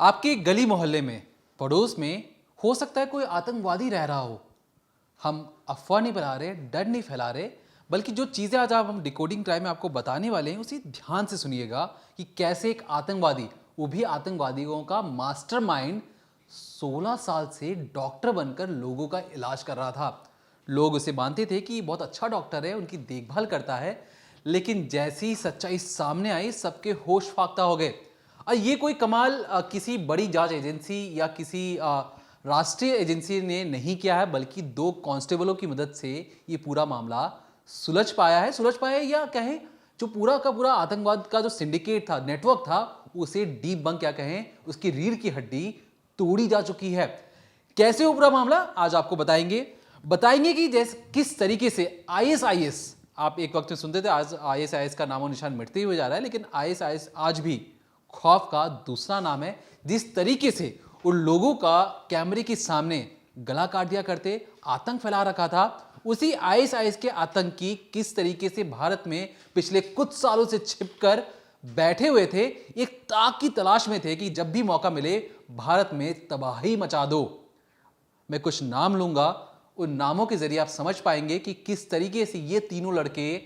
आपके गली मोहल्ले में, पड़ोस में हो सकता है कोई आतंकवादी रह रहा हो। हम अफवाह नहीं फैला रहे, डर नहीं फैला रहे, बल्कि जो चीज़ें आज आप हम डिकोडिंग क्राइम में आपको बताने वाले हैं उसी ध्यान से सुनिएगा कि कैसे एक आतंकवादी, वो भी आतंकवादियों का मास्टरमाइंड, 16 साल से डॉक्टर बनकर लोगों का इलाज कर रहा था। लोग उसे मानते थे कि बहुत अच्छा डॉक्टर है, उनकी देखभाल करता है, लेकिन जैसी ही सच्चाई सामने आई सबके होश फाख्ता हो गए। ये कोई कमाल किसी बड़ी जांच एजेंसी या किसी राष्ट्रीय एजेंसी ने नहीं किया है, बल्कि 2 कांस्टेबलों की मदद से ये पूरा मामला सुलझ पाया या कहें जो पूरा का पूरा आतंकवाद का जो सिंडिकेट था, नेटवर्क था, उसे डीप बंक या कहें उसकी रीढ़ की हड्डी तोड़ी जा चुकी है। कैसे हो पूरा मामला आज आपको बताएंगे कि जैसे किस तरीके से आईएसआईएस, आप एक वक्त में सुनते थे, आज आईएसआईएस का नामो निशान मिटते हुए जा रहा है, लेकिन आईएसआईएस आज भी खौफ का दूसरा नाम है। जिस तरीके से उन लोगों का कैमरे के सामने गला काट दिया करते, आतंक फैला रखा था, उसी आईएसआईएस के आतंकी किस तरीके से भारत में पिछले कुछ सालों से छिपकर बैठे हुए थे, एक ताक की तलाश में थे कि जब भी मौका मिले भारत में तबाही मचा दो। मैं कुछ नाम लूंगा, उन नामों के जरिए आप समझ पाएंगे कि किस तरीके से ये तीनों लड़के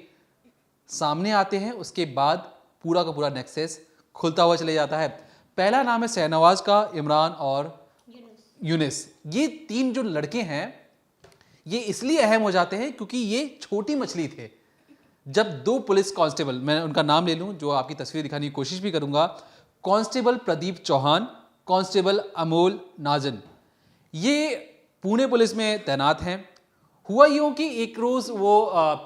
सामने आते हैं। उसके बाद पूरा का पूरा नेक्सस खुलता हुआ चले जाता है। पहला नाम है शहनवाज का, इमरान और यूनिस। ये 3 जो लड़के हैं ये इसलिए अहम हो जाते हैं क्योंकि ये छोटी मछली थे। जब 2 पुलिस कांस्टेबल, मैं उनका नाम ले लूं जो आपकी तस्वीर दिखाने की कोशिश भी करूंगा, कांस्टेबल प्रदीप चौहान, कांस्टेबल अमोल नाजन, ये पुणे पुलिस में तैनात हैं। हुआ यूं कि एक रोज वो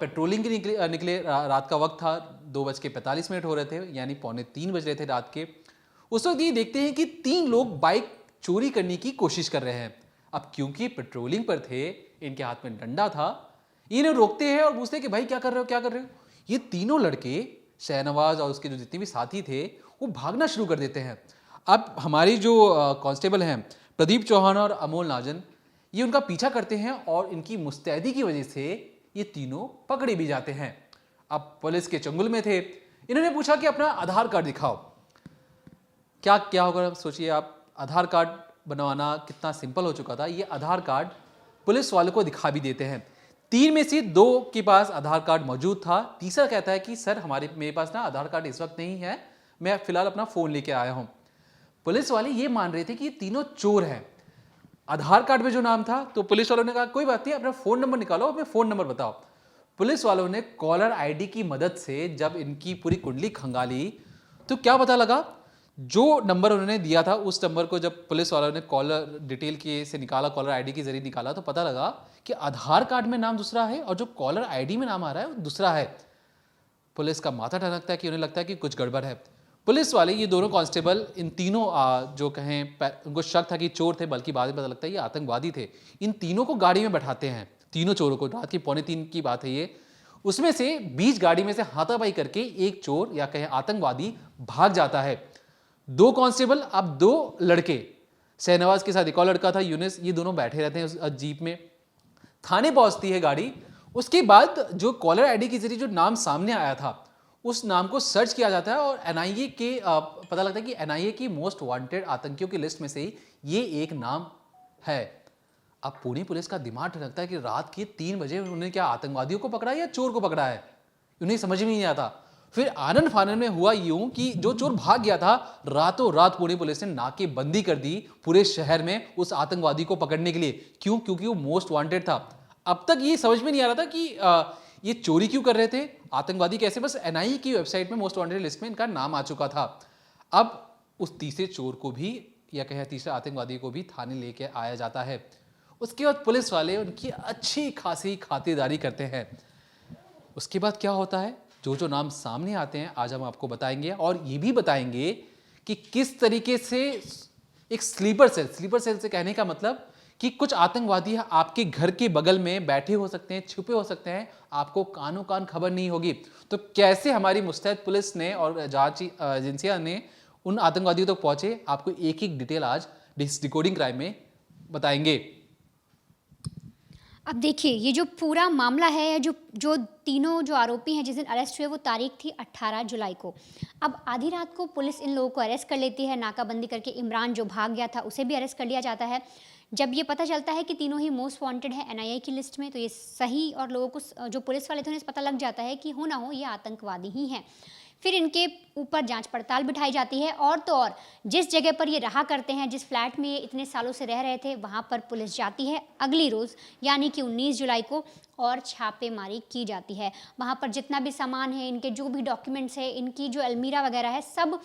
पेट्रोलिंग के निकले, रात का वक्त था, 2:45 हो रहे थे, यानी 2:45 बज रहे थे रात के। उस वक्त ये देखते हैं कि 3 लोग बाइक चोरी करने की कोशिश कर रहे हैं। अब क्योंकि पेट्रोलिंग पर थे, इनके हाथ में डंडा था, इन्हें रोकते हैं और पूछते हैं कि भाई क्या कर रहे हो। ये तीनों लड़के, शहनवाज और उसके जो जितने भी साथी थे, वो भागना शुरू कर देते हैं। अब हमारी जो कांस्टेबल हैं प्रदीप चौहान और अमोल नाजन, ये उनका पीछा करते हैं और इनकी मुस्तैदी की वजह से ये तीनों पकड़े भी जाते हैं। अब पुलिस के चंगुल में थे, इन्होंने पूछा कि अपना आधार कार्ड दिखाओ। क्या होगा सोचिए आप, आधार कार्ड बनवाना कितना सिंपल हो चुका था। ये आधार कार्ड पुलिस वालों को दिखा भी देते हैं। 3 में से 2 के पास आधार कार्ड मौजूद था, तीसरा कहता है कि सर मेरे पास ना आधार कार्ड इस वक्त नहीं है, मैं फिलहाल अपना फोन लेके आया हूं। पुलिस वाले ये मान रहे थे कि ये तीनों चोर हैं। आधार कार्ड में जो नाम था, तो पुलिस वालों ने कहा कोई बात नहीं, अपना फोन नंबर निकालो, अपने फोन नंबर बताओ। पुलिस वालों ने कॉलर आईडी की मदद से जब इनकी पूरी कुंडली खंगाली तो क्या पता लगा, जो नंबर उन्होंने दिया था उस नंबर को जब पुलिस वालों ने कॉलर डिटेल के से निकाला, कॉलर आईडी के जरिए निकाला, तो पता लगा कि आधार कार्ड में नाम दूसरा है और जो कॉलर आईडी में नाम आ रहा है वो दूसरा है। पुलिस का माथा ठनकता है कि उन्हें लगता है कि कुछ गड़बड़ है। पुलिस वाले, ये दोनों कांस्टेबल, इन तीनों जो कहें उनको शक था कि चोर थे, बल्कि बाद में पता लगता है ये आतंकवादी थे। इन तीनों को गाड़ी में बैठाते हैं, तीनों चोरों को, रात की 2:45 की बात है ये। उसमें से बीच गाड़ी में से हाथापाई करके एक चोर या कहें आतंकवादी भाग जाता है। 2 कांस्टेबल, अब 2 लड़के, शहनवाज के साथ एक और लड़का था यूनिस, ये दोनों बैठे रहते हैं उस जीप में। थाने पहुंचती है गाड़ी। उसके बाद जो कॉलर आईडी के जरिए जो नाम सामने आया था उस नाम को सर्च किया जाता है और एनआईए के पता लगता है कि एनआईए की मोस्ट वांटेड आतंकियों की लिस्ट में से ये एक नाम है। अब पुणे पुलिस का दिमाग ठनकता है कि रात के 3 बजे उन्होंने क्या आतंकवादियों को पकड़ा है या चोर को पकड़ा है, उन्हें समझ में नहीं आता। फिर आनंद फानन में हुआ यूं कि जो चोर भाग गया था, रातों रात पुणे पुलिस ने नाकेबंदी कर दी पूरे शहर में उस आतंकवादी को पकड़ने के लिए। क्यों? क्योंकि वो मोस्ट वांटेड था। अब तक ये समझ में नहीं आ रहा था कि ये चोरी क्यों कर रहे थे, आतंकवादी कैसे, बस एनआईए की वेबसाइट में मोस्ट वांटेड लिस्ट में इनका नाम आ चुका था। अब उस तीसरे चोर को भी या कहें तीसरे आतंकवादी को भी थाने लेके आया जाता है। उसके बाद पुलिस वाले उनकी अच्छी खासी खातिरदारी करते हैं। उसके बाद क्या होता है, जो नाम सामने आते हैं आज हम आपको बताएंगे, और ये भी बताएंगे कि किस तरीके से एक स्लीपर सेल से कहने का मतलब कि कुछ आतंकवादी आपके घर के बगल में बैठे हो सकते हैं, छुपे हो सकते हैं, आपको कानों कान खबर नहीं होगी। तो कैसे हमारी मुस्तैद पुलिस ने और जांच एजेंसियां ने उन आतंकवादियों तक पहुंचे, आपको एक एक डिटेल आज डिकोडिंग क्राइम में बताएंगे। अब देखिए, ये जो पूरा मामला है, जो जो तीनों जो आरोपी हैं जिस दिन अरेस्ट हुए, वो तारीख थी 18 जुलाई को। अब आधी रात को पुलिस इन लोगों को अरेस्ट कर लेती है, नाकाबंदी करके इमरान जो भाग गया था उसे भी अरेस्ट कर लिया जाता है। जब ये पता चलता है कि तीनों ही मोस्ट वांटेड है एनआईए की लिस्ट में, तो ये सही और लोगों को जो पुलिस वाले थे उन्हें पता लग जाता है कि हो ना हो ये आतंकवादी ही हैं। फिर इनके ऊपर जांच पड़ताल बिठाई जाती है, और तो और जिस जगह पर ये रहा करते हैं, जिस फ्लैट में ये इतने सालों से रह रहे थे, वहाँ पर पुलिस जाती है अगली रोज़ यानी कि 19 जुलाई को, और छापेमारी की जाती है। वहाँ पर जितना भी सामान है, इनके जो भी डॉक्यूमेंट्स है, इनकी जो अलमीरा वगैरह है, सब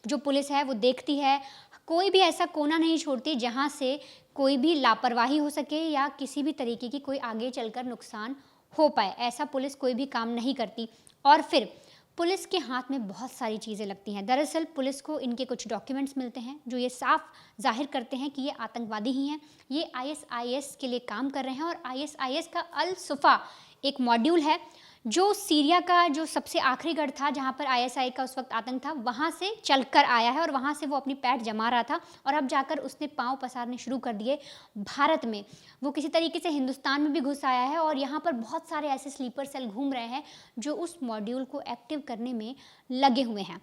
जो पुलिस है वो देखती है। कोई भी ऐसा कोना नहीं छोड़ती जहाँ से कोई भी लापरवाही हो सके या किसी भी तरीके की कोई आगे चलकर नुकसान हो पाए, ऐसा पुलिस कोई भी काम नहीं करती। और फिर पुलिस के हाथ में बहुत सारी चीज़ें लगती हैं। दरअसल पुलिस को इनके कुछ डॉक्यूमेंट्स मिलते हैं जो ये साफ ज़ाहिर करते हैं कि ये आतंकवादी ही हैं, ये आईएसआईएस के लिए काम कर रहे हैं। और आईएसआईएस का अल सुफ़ा एक मॉड्यूल है जो सीरिया का जो सबसे आखिरी गढ़ था जहाँ पर आईएसआई का उस वक्त आतंक था, वहाँ से चलकर आया है और वहाँ से वो अपनी पैठ जमा रहा था, और अब जाकर उसने पाँव पसारने शुरू कर दिए भारत में। वो किसी तरीके से हिंदुस्तान में भी घुस आया है, और यहाँ पर बहुत सारे ऐसे स्लीपर सेल घूम रहे हैं जो उस मॉड्यूल को एक्टिव करने में लगे हुए हैं।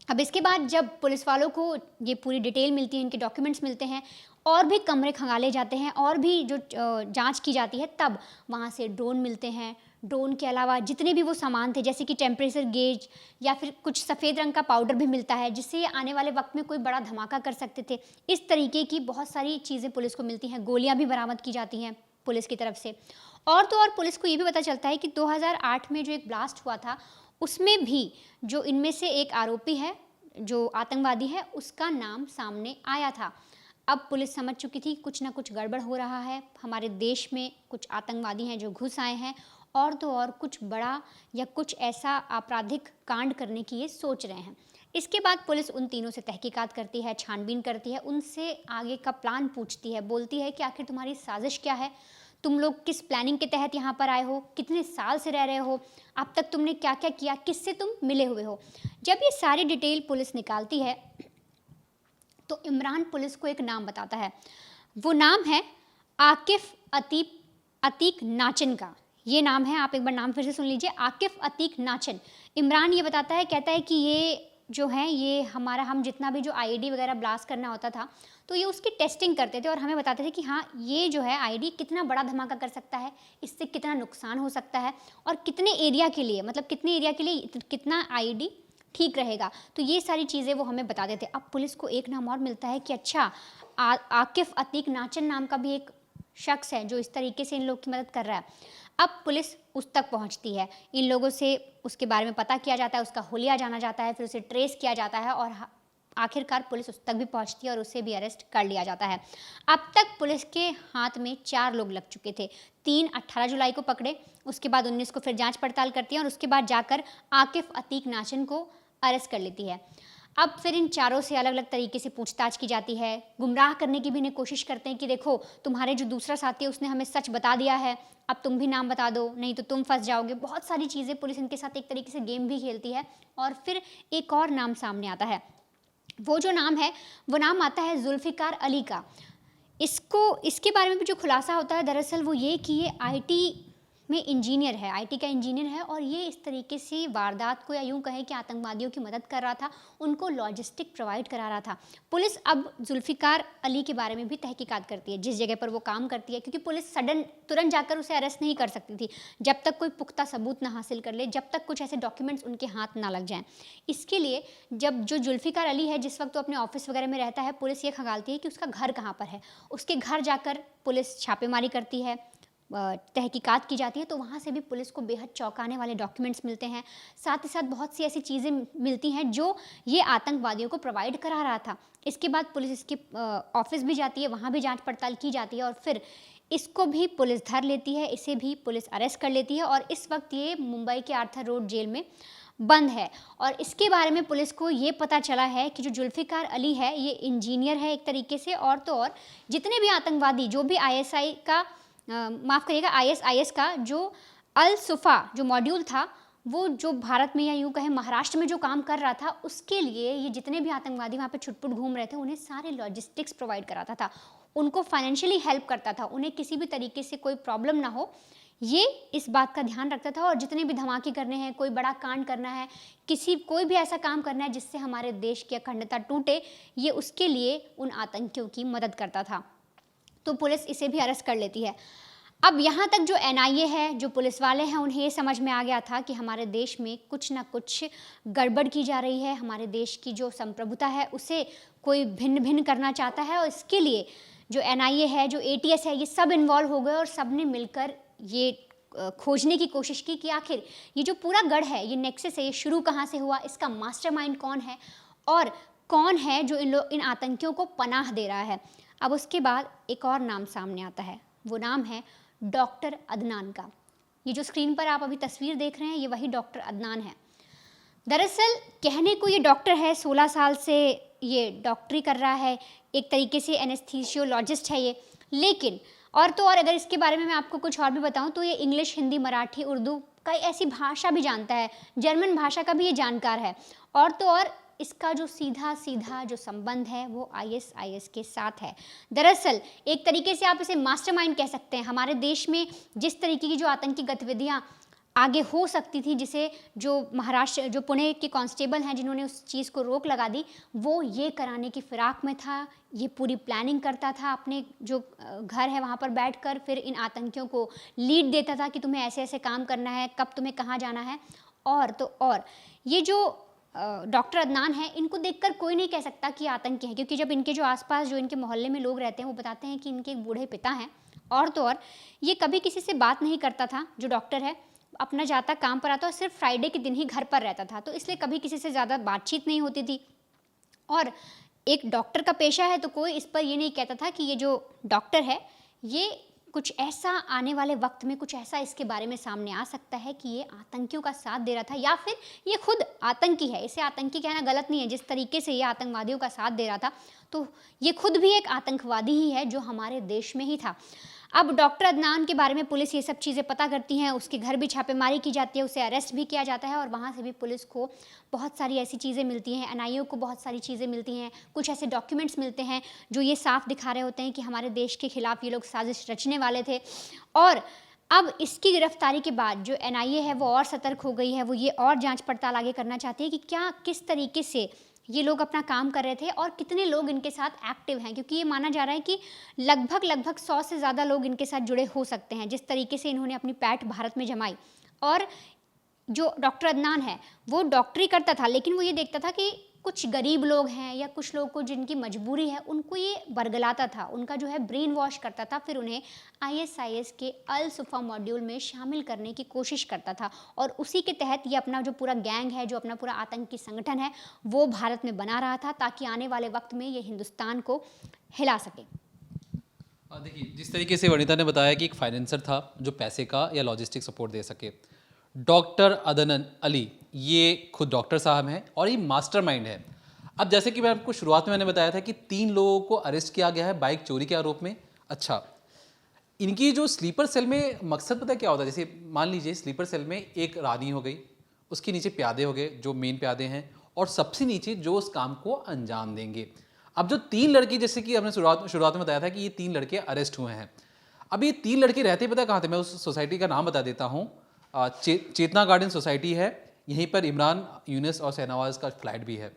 अब इसके बाद जब पुलिस वालों को ये पूरी डिटेल मिलती है, इनके डॉक्यूमेंट्स मिलते हैं, और भी कमरे खंगाले जाते हैं, और भी जो जांच की जाती है, तब वहाँ से ड्रोन मिलते हैं। ड्रोन के अलावा जितने भी वो सामान थे, जैसे कि टेम्परेचर गेज या फिर कुछ सफ़ेद रंग का पाउडर भी मिलता है, जिससे ये आने वाले वक्त में कोई बड़ा धमाका कर सकते थे। इस तरीके की बहुत सारी चीज़ें पुलिस को मिलती हैं। गोलियाँ भी बरामद की जाती हैं पुलिस की तरफ से। और तो और पुलिस को ये भी पता चलता है कि 2008 में जो एक ब्लास्ट हुआ था, उसमें भी जो इनमें से एक आरोपी है, जो आतंकवादी है, उसका नाम सामने आया था। अब पुलिस समझ चुकी थी कुछ ना कुछ गड़बड़ हो रहा है, हमारे देश में कुछ आतंकवादी हैं जो घुस आए हैं, और तो और कुछ बड़ा या कुछ ऐसा आपराधिक कांड करने की ये सोच रहे हैं। इसके बाद पुलिस उन तीनों से तहकीकात करती है, छानबीन करती है, उनसे आगे का प्लान पूछती है, बोलती है कि आखिर तुम्हारी साजिश क्या है, तुम लोग किस प्लानिंग के तहत यहाँ पर आए हो, कितने साल से रह रहे हो, अब तक तुमने क्या क्या किया, किससे तुम मिले हुए हो। जब ये सारी डिटेल पुलिस निकालती है तो इमरान पुलिस को एक नाम बताता है। वो नाम है आकिफ अतीक नाचन का। ये नाम है, आप एक बार नाम फिर से सुन लीजिए, आकिफ अतीक नाचन। इमरान ये बताता है, कहता है कि ये जो है, ये हम जितना भी जो आईईडी वगैरह ब्लास्ट करना होता था, तो ये उसकी टेस्टिंग करते थे और हमें बताते थे कि हाँ, ये जो है आईईडी कितना बड़ा धमाका कर सकता है, इससे कितना नुकसान हो सकता है, और कितने एरिया के लिए, मतलब कितने एरिया के लिए कितना आईईडी ठीक रहेगा। तो ये सारी चीज़ें वो हमें बताते थे। अब पुलिस को एक नाम और मिलता है कि अच्छा, आकिफ अतीक नाचन नाम का भी एक शख्स है जो इस तरीके से इन लोग की मदद कर रहा है। अब पुलिस उस तक पहुंचती है, इन लोगों से उसके बारे में पता किया जाता है, उसका हुलिया जाना जाता है, फिर उसे ट्रेस किया जाता है, और आखिरकार पुलिस उस तक भी पहुंचती है और उसे भी अरेस्ट कर लिया जाता है। अब तक पुलिस के हाथ में 4 लोग लग चुके थे। 3 18 जुलाई को पकड़े, उसके बाद 19 को फिर जांच पड़ताल करती है, और उसके बाद जाकर आकिफ अतीक नाचन को अरेस्ट कर लेती है। अब फिर इन चारों से अलग अलग तरीके से पूछताछ की जाती है, गुमराह करने की भी इन्हें कोशिश करते हैं कि देखो, तुम्हारे जो दूसरा साथी है उसने हमें सच बता दिया है, अब तुम भी नाम बता दो, नहीं तो तुम फंस जाओगे। बहुत सारी चीज़ें पुलिस इनके साथ एक तरीके से गेम भी खेलती है। और फिर एक और नाम सामने आता है, वो जो नाम है वो नाम आता है जुल्फ़िकार अली का। इसके बारे में भी जो खुलासा होता है, दरअसल वो ये कि ये आईटी में इंजीनियर है, आईटी का इंजीनियर है, और ये इस तरीके से वारदात को, या यूँ कहें कि आतंकवादियों की मदद कर रहा था, उनको लॉजिस्टिक प्रोवाइड करा रहा था। पुलिस अब जुल्फ़िकार अली के बारे में भी तहकीकात करती है, जिस जगह पर वो काम करती है, क्योंकि पुलिस तुरंत जाकर उसे अरेस्ट नहीं कर सकती थी जब तक कोई पुख्ता सबूत ना हासिल कर ले, जब तक कुछ ऐसे डॉक्यूमेंट्स उनके हाथ ना लग जाएं। इसके लिए जब जो जुल्फ़िकार अली है, जिस वक्त वो अपने ऑफिस वगैरह में रहता है, पुलिस ये खंगालती है कि उसका घर कहाँ पर है। उसके घर जाकर पुलिस छापेमारी करती है, तहकीकात की जाती है, तो वहाँ से भी पुलिस को बेहद चौंकाने वाले डॉक्यूमेंट्स मिलते हैं। साथ ही साथ बहुत सी ऐसी चीज़ें मिलती हैं जो ये आतंकवादियों को प्रोवाइड करा रहा था। इसके बाद पुलिस इसके ऑफिस भी जाती है, वहाँ भी जांच पड़ताल की जाती है, और फिर इसको भी पुलिस धर लेती है, इसे भी पुलिस अरेस्ट कर लेती है, और इस वक्त ये मुंबई के आर्थर रोड जेल में बंद है। और इसके बारे में पुलिस को ये पता चला है कि जो जुल्फ़िकार अली है, ये इंजीनियर है एक तरीके से, और तो और जितने भी आतंकवादी, जो भी आईएसआई का माफ़ करिएगा, आईएसआईएस का जो अल सुफ़ा जो मॉड्यूल था, वो जो भारत में या यूँ कहें महाराष्ट्र में जो काम कर रहा था, उसके लिए ये जितने भी आतंकवादी वहाँ पे छुटपुट घूम रहे थे, उन्हें सारे लॉजिस्टिक्स प्रोवाइड कराता था, उनको फाइनेंशियली हेल्प करता था, उन्हें किसी भी तरीके से कोई प्रॉब्लम ना हो, ये इस बात का ध्यान रखता था। और जितने भी धमाके करने हैं, कोई बड़ा कांड करना है, कोई भी ऐसा काम करना है जिससे हमारे देश की अखंडता टूटे, ये उसके लिए उन आतंकियों की मदद करता था। तो पुलिस इसे भी अरेस्ट कर लेती है। अब यहाँ तक जो एनआईए है, जो पुलिस वाले हैं, उन्हें ये समझ में आ गया था कि हमारे देश में कुछ ना कुछ गड़बड़ की जा रही है, हमारे देश की जो संप्रभुता है उसे कोई भिन्न भिन्न करना चाहता है। और इसके लिए जो एनआईए है, जो एटीएस है, ये सब इन्वॉल्व हो गए और सब ने मिलकर ये खोजने की कोशिश की कि आखिर ये जो पूरा गढ़ है, ये नेक्सस है, ये शुरू कहाँ से हुआ, इसका मास्टरमाइंड कौन है और कौन है जो इन आतंकियों को पनाह दे रहा है। अब उसके बाद एक और नाम सामने आता है, वो नाम है डॉक्टर अदनान का। ये जो स्क्रीन पर आप अभी तस्वीर देख रहे हैं, ये वही डॉक्टर अदनान है। दरअसल कहने को ये डॉक्टर है, 16 साल से ये डॉक्टरी कर रहा है, एक तरीके से एनेस्थीसियोलॉजिस्ट है ये। लेकिन और तो और अगर इसके बारे में मैं आपको कुछ और भी बताऊं तो ये इंग्लिश, हिंदी, मराठी, उर्दू कई ऐसी भाषा भी जानता है, जर्मन भाषा का भी ये जानकार है। और तो और इसका जो सीधा जो संबंध है वो आईएसआईएस के साथ है। दरअसल एक तरीके से आप इसे मास्टरमाइंड कह सकते हैं। हमारे देश में जिस तरीके की जो आतंकी गतिविधियां आगे हो सकती थी, जिसे जो महाराष्ट्र, जो पुणे के कांस्टेबल हैं जिन्होंने उस चीज़ को रोक लगा दी, वो ये कराने की फिराक में था। ये पूरी प्लानिंग करता था, अपने जो घर है वहाँ पर बैठकर फिर इन आतंकियों को लीड देता था कि तुम्हें ऐसे ऐसे काम करना है, कब तुम्हें कहाँ जाना है। और तो और ये जो डॉक्टर अदनान है, इनको देखकर कोई नहीं कह सकता कि आतंकी हैं, क्योंकि जब इनके जो आसपास जो इनके मोहल्ले में लोग रहते हैं वो बताते हैं कि इनके एक बूढ़े पिता हैं। और तो और ये कभी किसी से बात नहीं करता था। जो डॉक्टर है अपना जाता, काम पर आता और सिर्फ फ्राइडे के दिन ही घर पर रहता था, तो इसलिए कभी किसी से ज़्यादा बातचीत नहीं होती थी। और एक डॉक्टर का पेशा है तो कोई इस पर ये नहीं कहता था कि ये जो डॉक्टर है ये कुछ ऐसा आने वाले वक्त में कुछ ऐसा इसके बारे में सामने आ सकता है कि ये आतंकियों का साथ दे रहा था, या फिर ये खुद आतंकी है। इसे आतंकी कहना गलत नहीं है, जिस तरीके से ये आतंकवादियों का साथ दे रहा था तो ये खुद भी एक आतंकवादी ही है जो हमारे देश में ही था। अब डॉक्टर अदनान के बारे में पुलिस ये सब चीज़ें पता करती हैं, उसके घर भी छापेमारी की जाती है, उसे अरेस्ट भी किया जाता है और वहाँ से भी पुलिस को बहुत सारी ऐसी चीज़ें मिलती हैं, एनआईए को बहुत सारी चीज़ें मिलती हैं, कुछ ऐसे डॉक्यूमेंट्स मिलते हैं जो ये साफ दिखा रहे होते हैं कि हमारे देश के खिलाफ ये लोग साजिश रचने वाले थे। और अब इसकी गिरफ्तारी के बाद जो एनआईए है वो और सतर्क हो गई है, वो ये और जाँच पड़ताल आगे करना चाहती है कि क्या किस तरीके से ये लोग अपना काम कर रहे थे और कितने लोग इनके साथ एक्टिव हैं, क्योंकि ये माना जा रहा है कि लगभग 100 से ज़्यादा लोग इनके साथ जुड़े हो सकते हैं, जिस तरीके से इन्होंने अपनी पैठ भारत में जमाई। और जो डॉक्टर अदनान है वो डॉक्टरी करता था, लेकिन वो ये देखता था कि कुछ गरीब लोग हैं या कुछ लोग को जिनकी मजबूरी है, उनको ये बरगलाता था, उनका जो है ब्रेन वॉश करता था, फिर उन्हें आईएसआईएस के अल सुफा मॉड्यूल में शामिल करने की कोशिश करता था। और उसी के तहत ये अपना जो पूरा गैंग है, जो अपना पूरा आतंकी संगठन है, वो भारत में बना रहा था ताकि आने वाले वक्त में ये हिंदुस्तान को हिला सके। देखिए, जिस तरीके से वनिता ने बताया कि एक फाइनेंसर था जो पैसे का या लॉजिस्टिक सपोर्ट दे सके, डॉक्टर अदनान अली ये खुद डॉक्टर साहब हैं और ये मास्टरमाइंड है। अब जैसे कि मैं आपको शुरुआत में मैंने बताया था कि 3 लोगों को अरेस्ट किया गया है बाइक चोरी के आरोप में। अच्छा, इनकी जो स्लीपर सेल में मकसद पता है क्या होता है? जैसे मान लीजिए स्लीपर सेल में एक रानी हो गई, उसके नीचे प्यादे हो गए जो मेन प्यादे हैं, और सबसे नीचे जो उस काम को अंजाम देंगे। अब जो 3 लड़के, जैसे कि हमने शुरुआत में बताया था कि ये 3 लड़के अरेस्ट हुए हैं। अब ये 3 लड़के रहते पता कहाँ थे? मैं उस सोसाइटी का नाम बता देता हूँ। चेतना गार्डन सोसाइटी है, यहीं पर इमरान, यूनिस और शहनवाज का फ्लैट भी है।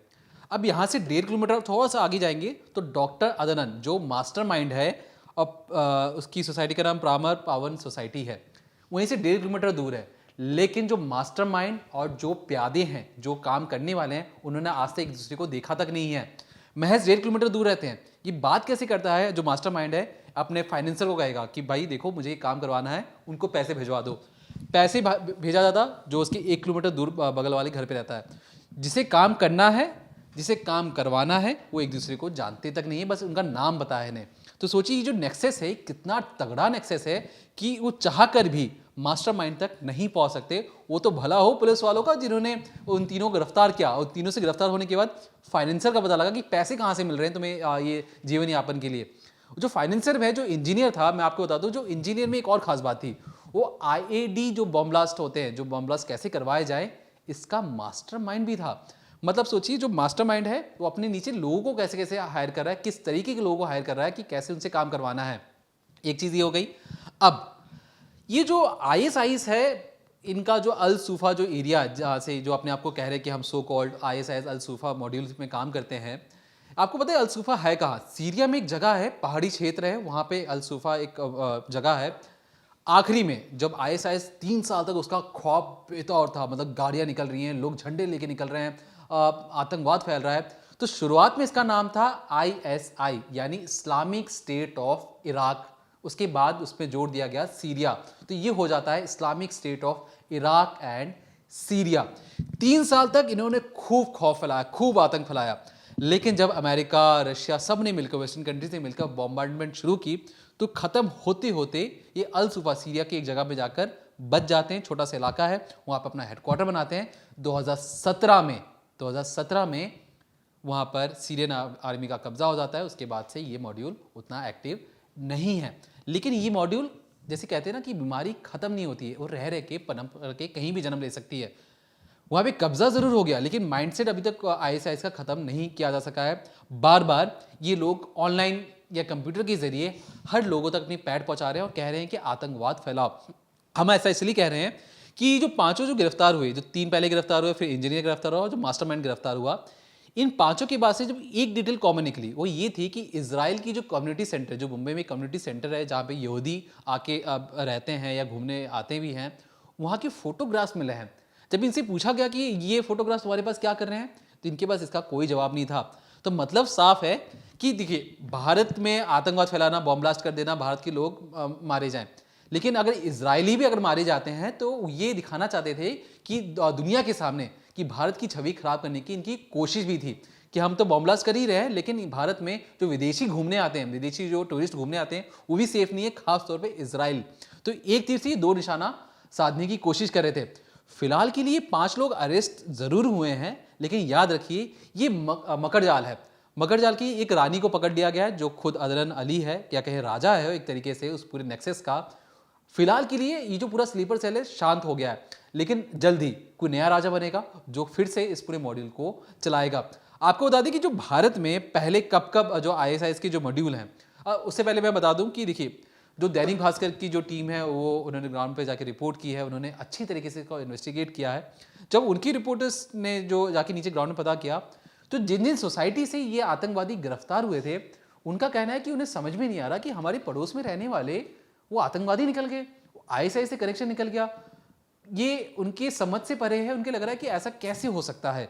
अब यहाँ से 1.5 किलोमीटर थोड़ा सा आगे जाएंगे तो डॉक्टर अदनान जो मास्टरमाइंड है, और उसकी सोसाइटी का नाम प्रामर पावन सोसाइटी है, वहीं से 1.5 किलोमीटर दूर है। लेकिन जो मास्टरमाइंड और जो प्यादे हैं, जो काम करने वाले हैं, उन्होंने आज तक एक दूसरे को देखा तक नहीं है, महज 1.5 किलोमीटर दूर रहते हैं। ये बात कैसे करता है? जो मास्टरमाइंड है अपने फाइनेंसर को कहेगा कि भाई देखो मुझे ये काम करवाना है, उनको पैसे भिजवा दो। पैसे भेजा जाता जो उसके 1 किलोमीटर दूर बगल वाले घर पे रहता है। जिसे काम करना है, जिसे काम करवाना है, वो एक दूसरे को जानते तक नहीं है, बस उनका नाम पता है इन्हें। तो सोचिए ये जो नेक्सस है कितना तगड़ा नेक्सस है कि वो चाह कर भी मास्टरमाइंड तक नहीं पहुंच सकते। वो तो भला हो पुलिस वालों का जिन्होंने उन तीनों को गिरफ्तार किया, और तीनों से गिरफ्तार होने के बाद फाइनेंसर का पता लगा कि पैसे कहाँ से मिल रहे हैं तुम्हें ये जीवन यापन के लिए। जो फाइनेंसर है, जो इंजीनियर था, मैं आपको बता दूं, जो इंजीनियर में एक और खास बात थी, वो आईईडी जो बॉम्ब ब्लास्ट होते हैं, जो बॉम्ब ब्लास्ट कैसे करवाए जाए, इसका मास्टरमाइंड भी था। मतलब सोचिए जो मास्टरमाइंड है वो अपने नीचे लोगों को कैसे कैसे हायर कर रहा है, किस तरीके के लोगों को हायर कर रहा है कि कैसे उनसे काम करवाना है। एक चीज़ ये हो गई। अब ये जो आईएसआईएस है, इनका जो अल सूफा जो एरिया जहाँ से जो अपने आप को कह रहे हैं कि हम सो कॉल्ड आईएसआईएस अल सूफा मॉड्यूल में काम करते हैं, आपको पता है अल सूफा है कहाँ? सीरिया में एक जगह है, पहाड़ी क्षेत्र है, वहाँ पे अल सूफा एक जगह है। आखिरी में जब आईएसआईएस 3 साल तक उसका ख्वाब बेतौर था, मतलब गाड़ियाँ निकल रही हैं, लोग झंडे लेके निकल रहे हैं, आतंकवाद फैल रहा है, तो शुरुआत में इसका नाम था आईएसआई यानी इस्लामिक स्टेट ऑफ इराक। उसके बाद उसमें जोड़ दिया गया सीरिया, तो ये हो जाता है Islamic state of Iraq and Syria. 3 साल तक इन्होंने खूब खौफ फैलाया, खूब आतंक फैलाया, लेकिन जब अमेरिका, रशिया सब ने मिलकर, वेस्टर्न कंट्री से मिलकर बॉम्बार्डमेंट शुरू की, तो खत्म होते होते ये अल सूफा सीरिया की एक जगह पे जाकर बच जाते हैं। छोटा सा इलाका है, वहाँ पर अपना हेडक्वार्टर बनाते हैं। 2017 में वहाँ पर सीरियन आर्मी का कब्जा हो जाता है। उसके बाद से ये मॉड्यूल उतना एक्टिव नहीं है। लेकिन ये मॉड्यूल जैसे कहते हैं ना कि बीमारी खत्म नहीं होती है, वो रह रह के पनप करके कहीं भी जन्म ले सकती है। वहाँ पे कब्जा जरूर हो गया, लेकिन माइंडसेट अभी तक आईएसआईएस का खत्म नहीं किया जा सका है। बार बार ये लोग ऑनलाइन या कंप्यूटर के जरिए हर लोगों तक अपनी पैड पहुंचा रहे हैं और कह रहे हैं कि आतंकवाद फैलाओ। हम ऐसा इसलिए कह रहे हैं कि जो पांचों जो गिरफ्तार हुए, जो 3 पहले गिरफ्तार हुए, फिर इंजीनियर गिरफ्तार हुआ और जो मास्टरमाइंड गिरफ्तार हुआ, इन पांचों के बाद से जब एक डिटेल कॉमन निकली, वो ये थी कि इजराइल की जो कम्युनिटी सेंटर, जो मुंबई में कम्युनिटी सेंटर है जहाँ पे यहूदी आके रहते हैं या घूमने आते भी हैं, वहाँ के फोटोग्राफ्स मिले हैं। जब इनसे पूछा गया कि ये फोटोग्राफ्स तुम्हारे पास क्या कर रहे हैं, तो इनके पास इसका कोई जवाब नहीं था। तो मतलब साफ है कि देखिए, भारत में आतंकवाद फैलाना, बॉम्ब ब्लास्ट कर देना, भारत के लोग मारे जाएं, लेकिन अगर इजरायली भी अगर मारे जाते हैं तो ये दिखाना चाहते थे कि दुनिया के सामने कि भारत की छवि खराब करने की इनकी कोशिश भी थी कि हम तो बॉम्ब ब्लास्ट कर ही रहे हैं, लेकिन भारत में जो विदेशी घूमने आते हैं, विदेशी जो टूरिस्ट घूमने आते हैं, वो भी सेफ नहीं है, खास तौर पे इजराइल। तो एक तीर से 2 निशाना साधने की कोशिश कर रहे थे। फिलहाल के लिए 5 लोग अरेस्ट जरूर हुए हैं, लेकिन याद रखिए ये मकर जाल है। मकर जाल की एक रानी को पकड़ लिया गया है, जो खुद अदरन अली है, क्या कहे राजा है एक तरीके से उस पूरे नेक्सस का। फिलहाल के लिए ये जो पूरा स्लीपर सेल है शांत हो गया है, लेकिन जल्द ही कोई नया राजा बनेगा जो फिर से इस पूरे मॉड्यूल को चलाएगा। आपको बता दें कि जो भारत में पहले कब जो आईएसआईएस के जो मॉड्यूल हैं, उससे पहले मैं बता दूं कि देखिए, जो दैनिक भास्कर की जो टीम है वो उन्होंने ग्राउंड पे जाके रिपोर्ट की है, उन्होंने अच्छी तरीके से इसको इन्वेस्टिगेट किया है। जब उनकी रिपोर्टर्स ने जो जाके नीचे ग्राउंड में पता किया, तो जिन जिन सोसाइटी से ये आतंकवादी गिरफ्तार हुए थे, उनका कहना है कि उन्हें समझ में नहीं आ रहा कि हमारे पड़ोस में रहने वाले वो आतंकवादी निकल गए, आईएसआईएस से कनेक्शन निकल गया। ये उनके समझ से परे है। उनके लग रहा है कि ऐसा कैसे हो सकता है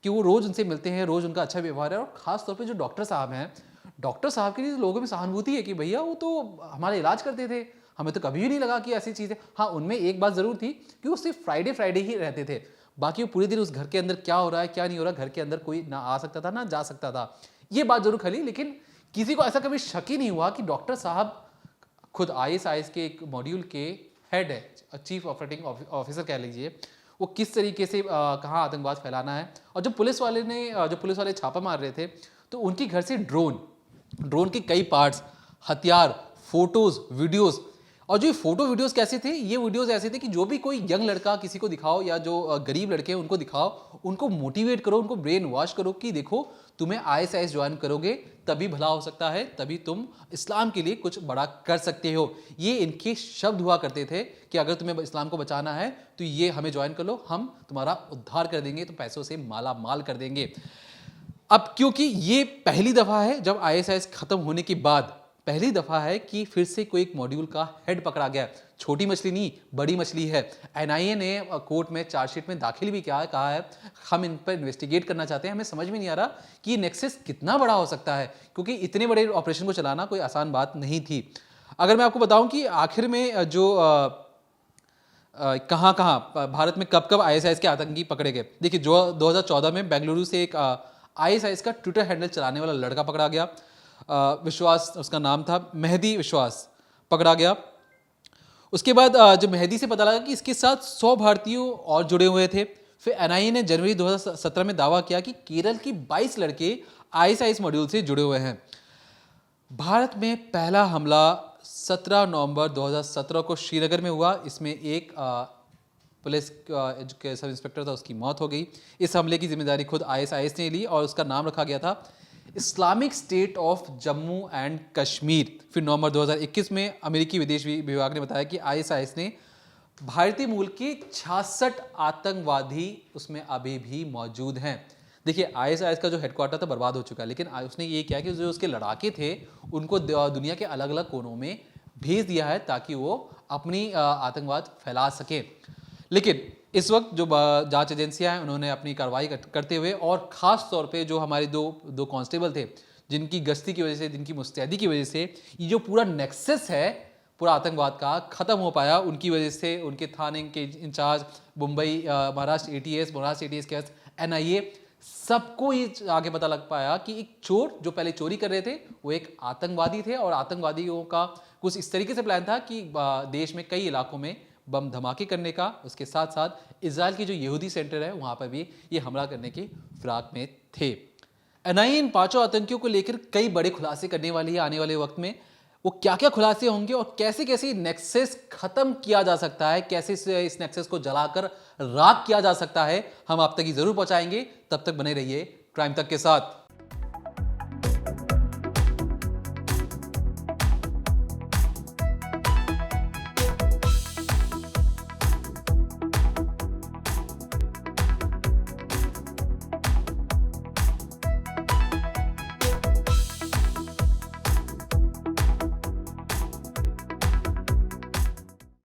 कि वो रोज उनसे मिलते हैं, रोज उनका अच्छा व्यवहार है। और खास तौर पे जो डॉक्टर साहब हैं, डॉक्टर साहब के लिए लोगों में सहानुभूति है कि भैया वो तो हमारा इलाज करते थे, हमें तो कभी भी नहीं लगा कि ऐसी चीज़ है। हाँ, उनमें एक बात ज़रूर थी कि वो सिर्फ फ्राइडे ही रहते थे, बाकी वो पूरे दिन उस घर के अंदर क्या हो रहा है क्या नहीं हो रहा, घर के अंदर कोई ना आ सकता था ना जा सकता था। ये बात जरूर खली, लेकिन किसी को ऐसा कभी शक ही नहीं हुआ कि डॉक्टर साहब खुद आईएसआईएस के एक मॉड्यूल के हेड है, चीफ ऑपरेटिंग ऑफिसर कह लीजिए, वो किस तरीके से कहाँ आतंकवाद फैलाना है। और जब पुलिस वाले छापा मार रहे थे, तो उनके घर से ड्रोन के कई पार्ट्स, हथियार, फोटोज, वीडियोस। और जो फोटो वीडियोस कैसे थे, ये वीडियोस ऐसे थे कि जो भी कोई यंग लड़का किसी को दिखाओ या जो गरीब लड़के हैं उनको दिखाओ, उनको मोटिवेट करो, उनको ब्रेन वॉश करो कि देखो तुम्हें आईएसआईएस ज्वाइन करोगे तभी भला हो सकता है, तभी तुम इस्लाम के लिए कुछ बड़ा कर सकते हो। ये इनके शब्द हुआ करते थे कि अगर तुम्हें इस्लाम को बचाना है तो ये हमें ज्वाइन कर लो, हम तुम्हारा उद्धार कर देंगे, तो पैसों से माला माल कर देंगे। अब क्योंकि ये पहली दफा है जब आईएसआईएस खत्म होने के बाद पहली दफा है कि फिर से कोई एक मॉड्यूल का हेड पकड़ा गया। छोटी मछली नहीं, बड़ी मछली है। एनआईए ने कोर्ट में चार्जशीट में दाखिल भी किया है, कहा है हम इन पर इन्वेस्टिगेट करना चाहते हैं। हमें समझ में नहीं आ रहा कि ये नेक्सस कितना बड़ा हो सकता है, क्योंकि इतने बड़े ऑपरेशन को चलाना कोई आसान बात नहीं थी। अगर मैं आपको बताऊं कि आखिर में जो कहाँ भारत में कब आईएसआईएस के आतंकी पकड़े गए, देखिए जो 2014 में बेंगलुरु से एक आईएसआईएस का ट्विटर हैंडल चलाने वाला लड़का पकड़ा गया। विश्वास उसका नाम था, मेहदी विश्वास पकड़ा गया। उसके बाद जब मेहदी से पता लगा कि इसके साथ 100 भारतीयों और जुड़े हुए थे, फिर एनआईए ने जनवरी 2017 में दावा किया कि केरल की 22 लड़के आईएसआईएस मॉड्यूल से जुड़े हुए हैं। भारत में पहला हमला 17 नवंबर 2017 को श्रीनगर में हुआ। इसमें एक पुलिस के सब इंस्पेक्टर था, उसकी मौत हो गई। इस हमले की जिम्मेदारी खुद आईएसआईएस ने ली और उसका नाम रखा गया था Islamic state of Jammu and Kashmir. फिर नवंबर 2021 में अमेरिकी विदेश विभाग ने बताया कि आईएसआईएस ने भारतीय मूल के 66 आतंकवादी उसमें अभी भी मौजूद हैं। देखिए, आईएसआईएस का जो हेडक्वार्टर था बर्बाद हो चुका है, लेकिन उसने ये किया कि जो उसके लड़ाके थे उनको दुनिया के अलग अलग कोनों में भेज दिया है ताकि वो अपनी आतंकवाद फैला सके। लेकिन इस वक्त जो जांच एजेंसियां हैं उन्होंने अपनी कार्रवाई करते हुए, और ख़ास तौर पे जो हमारे दो कांस्टेबल थे जिनकी गश्ती की वजह से, जिनकी मुस्तैदी की वजह से ये जो पूरा नेक्सस है पूरा आतंकवाद का ख़त्म हो पाया, उनकी वजह से उनके थाने के इंचार्ज मुंबई महाराष्ट्र एटीएस के एनआईए सबको ये आगे पता लग पाया कि एक चोर जो पहले चोरी कर रहे थे वो एक आतंकवादी थे, और आतंकवादियों का कुछ इस तरीके से प्लान था कि देश में कई इलाकों में बम धमाके करने का, उसके साथ साथ इजराइल की जो यहूदी सेंटर है वहाँ पर भी ये हमला करने की फिराक में थे। एनआईए इन 5 आतंकियों को लेकर कई बड़े खुलासे करने वाली है आने वाले वक्त में। वो क्या क्या खुलासे होंगे और कैसे कैसे नेक्सस खत्म किया जा सकता है, कैसे इस नेक्सस को जलाकर राख किया जा सकता है, हम आप तक ही जरूर पहुंचाएंगे। तब तक बने रहिए क्राइम तक के साथ।